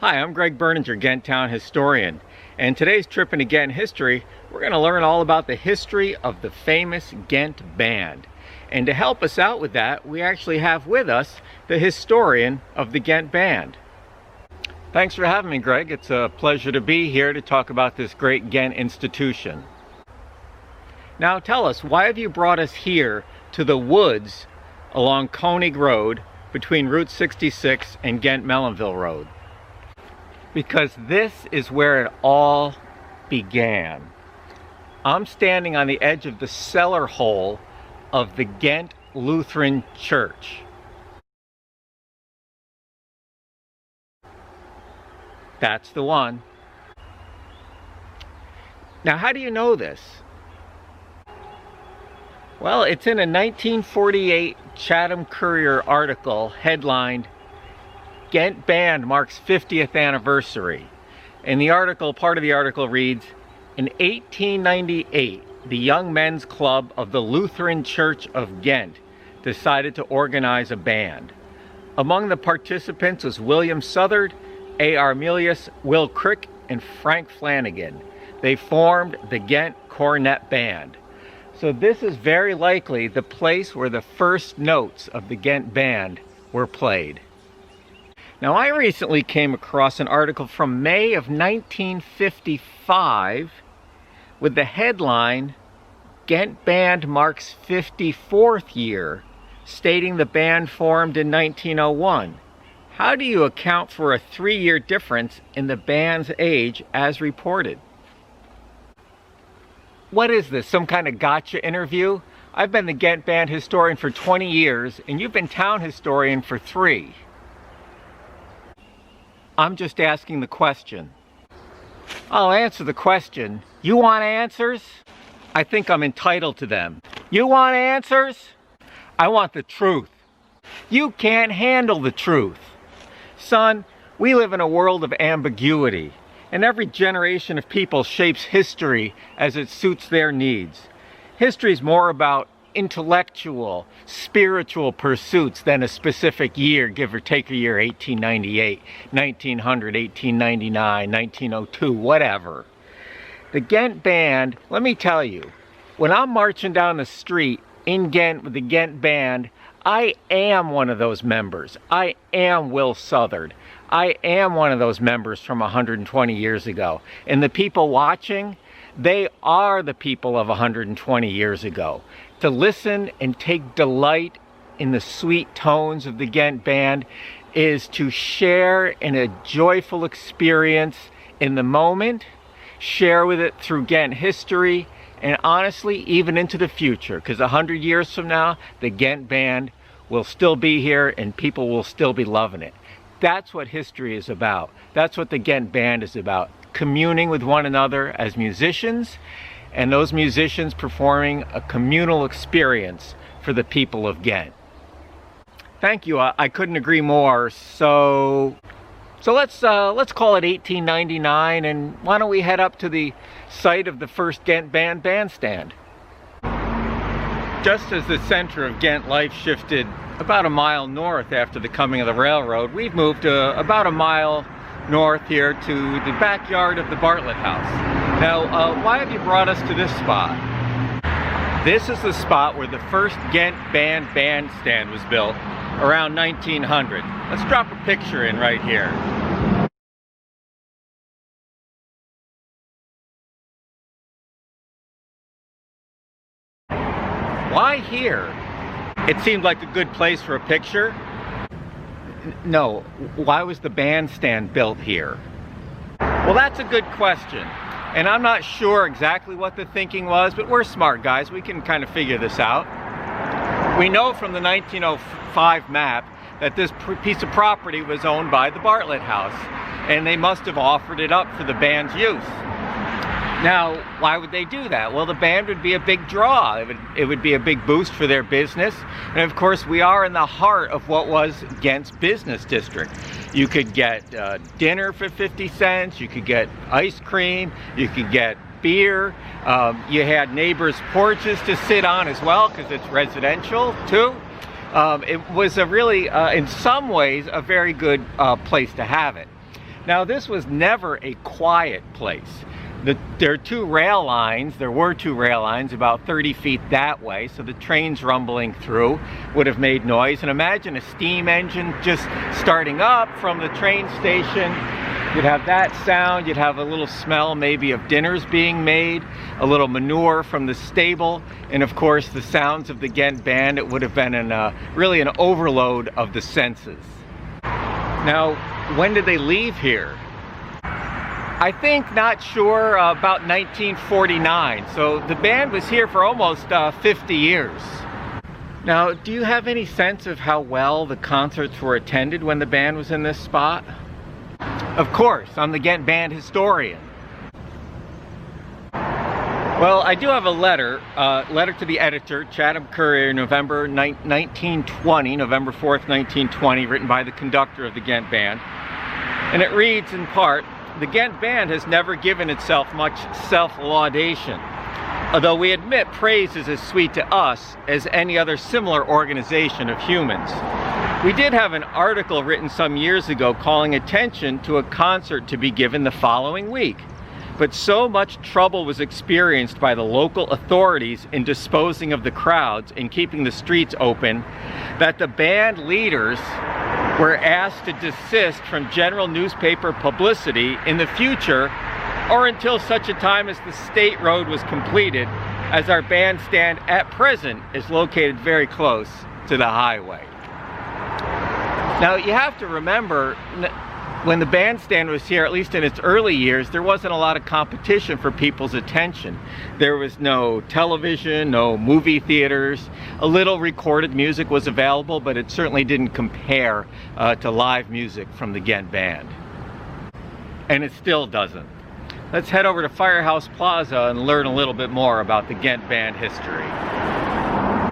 Hi, I'm Greg Berninger, Ghent Town historian, and today's trip into Ghent history, we're going to learn all about the history of the famous Ghent band. And to help us out with that, we actually have with us the historian of the Ghent band. Thanks for having me, Greg. It's a pleasure to be here to talk about this great Ghent institution. Now tell us, why have you brought us here to the woods along Koenig Road between Route 66 and Ghent-Melonville Road? Because this is where it all began. I'm standing on the edge of the cellar hole of the Ghent Lutheran Church. That's the one. Now, how do you know this? Well, it's in a 1948 Chatham Courier article headlined, "Ghent Band Marks 50th Anniversary." And the article, part of the article reads, "In 1898, the Young Men's Club of the Lutheran Church of Ghent decided to organize a band. Among the participants was William Southard, A.R. Milius, Will Crick, and Frank Flanagan. They formed the Ghent Cornet Band." So this is very likely the place where the first notes of the Ghent band were played. Now, I recently came across an article from May of 1955 with the headline, "Ghent Band Marks 54th Year," stating the band formed in 1901. How do you account for a 3-year difference in the band's age as reported? What is this, some kind of gotcha interview? I've been the Ghent band historian for 20 years, and you've been town historian for 3. I'm just asking the question. I'll answer the question. You want answers? I think I'm entitled to them. You want answers? I want the truth. You can't handle the truth. Son, we live in a world of ambiguity, and every generation of people shapes history as it suits their needs. History is more about intellectual, spiritual pursuits than a specific year, give or take a year, 1898, 1900, 1899, 1902, whatever. The Ghent band, let me tell you, when I'm marching down the street in Ghent with the Ghent band, I am one of those members. I am Will Southard. I am one of those members from 120 years ago. And the people watching, they are the people of 120 years ago. To listen and take delight in the sweet tones of the Ghent band is to share in a joyful experience in the moment, share with it through Ghent history, and honestly, even into the future, because 100 years from now, the Ghent band will still be here and people will still be loving it. That's what history is about. That's what the Ghent band is about. Communing with one another as musicians, and those musicians performing a communal experience for the people of Ghent. Thank you. I couldn't agree more. So let's call it 1899, and why don't we head up to the site of the first Ghent band bandstand. Just as the center of Ghent life shifted about a mile north after the coming of the railroad, we've moved about a mile north here to the backyard of the Bartlett House. Now, why have you brought us to this spot? This is the spot where the first Ghent band bandstand was built around 1900. Let's drop a picture in right here. Why here? It seemed like a good place for a picture. No, why was the bandstand built here? Well, that's a good question. And I'm not sure exactly what the thinking was, but we're smart guys. We can kind of figure this out. We know from the 1905 map that this piece of property was owned by the Bartlett House, and they must have offered it up for the band's use. Now, why would they do that? Well, the band would be a big draw. It would be a big boost for their business. And of course, we are in the heart of what was Ghent's business district. You could get dinner for 50 cents, you could get ice cream, you could get beer. You had neighbors' porches to sit on as well, because it's residential too. It was a really, in some ways, a very good place to have it. Now, this was never a quiet place. There are two rail lines, there were two rail lines about 30 feet that way, so the trains rumbling through would have made noise. And imagine a steam engine just starting up from the train station. You'd have that sound, you'd have a little smell maybe of dinners being made, a little manure from the stable, and of course the sounds of the Ghent band. It would have been really an overload of the senses. Now, when did they leave here? I think, not sure, about 1949. So the band was here for almost 50 years. Now, do you have any sense of how well the concerts were attended when the band was in this spot? Of course, I'm the Ghent band historian. Well, I do have a letter to the editor, Chatham Courier, November 1920, November 4th, 1920, written by the conductor of the Ghent band. And it reads in part, "The Ghent band has never given itself much self-laudation, although we admit praise is as sweet to us as any other similar organization of humans. We did have an article written some years ago calling attention to a concert to be given the following week, but so much trouble was experienced by the local authorities in disposing of the crowds and keeping the streets open that the band leaders were asked to desist from general newspaper publicity in the future or until such a time as the state road was completed, as our bandstand at present is located very close to the highway." Now, you have to remember, when the bandstand was here, at least in its early years, there wasn't a lot of competition for people's attention. There was no television, no movie theaters. A little recorded music was available, but it certainly didn't compare to live music from the Ghent band. And it still doesn't. Let's head over to Firehouse Plaza and learn a little bit more about the Ghent band history.